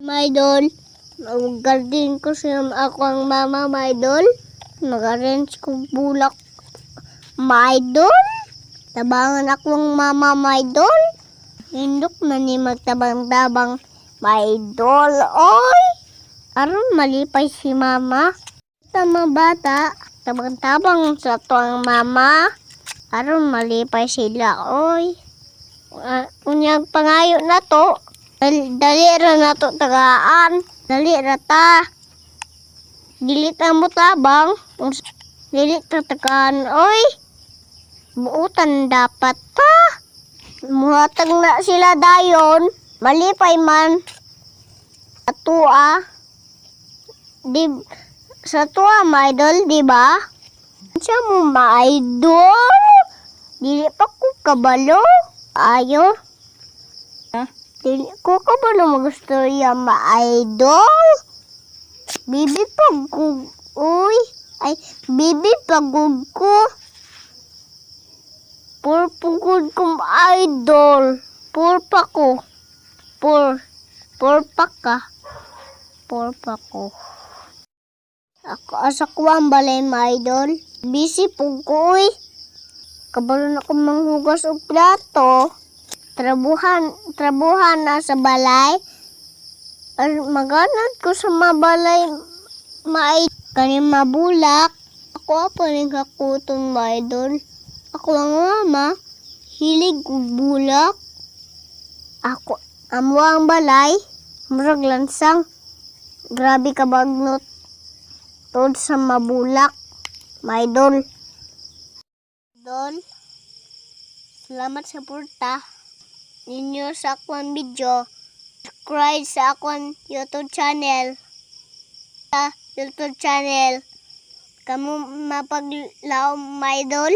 My idol, mag-garden ko sa ako ang mama, my idol. Mag-arrange ko bulak, my idol. Tabangan ako ang mama, my idol. Hindok man ni magtabang-tabang, my idol. Oy! Aron malipay si mama. Tama bata, tabang-tabang sa to ang mama. Aron malipay sila, oy. Unyang pangayo na to. Dali ra na to tagaan. Dali ra ta. Dili ta mo tabang. Dili ta tagaan, oy. Buutan dapat ta. Muhatag na sila dayon. Malipay man. Sa tua, my idol, di ba? Siya mo, my idol. Dili pa ko kabalo. Ayo. Dili ko kabalo magusto yung my idol. Bibi pagug. Uy. Ay, bibi pagug ko. Pagug kong idol. Pa ko. Pa ka. Pa ko. Ako asa ko ang balay, my idol. Busy po ko, uy. Kabalo na ko manghugas og plato. Trabuhan na sa balay. Maganad ko sa mabalay, kaning mabulak. Ako pa rin kakutong, my idol. Ako ang mama, hilig og bulak. Ako, amo ang balay, murag lansang. Grabe ka bagnot. Tod sa mabulak, my idol. Idol, salamat sa porta ninyo sa akong video. Subscribe sa akong YouTube channel. Kamu mapaglaom, my idol.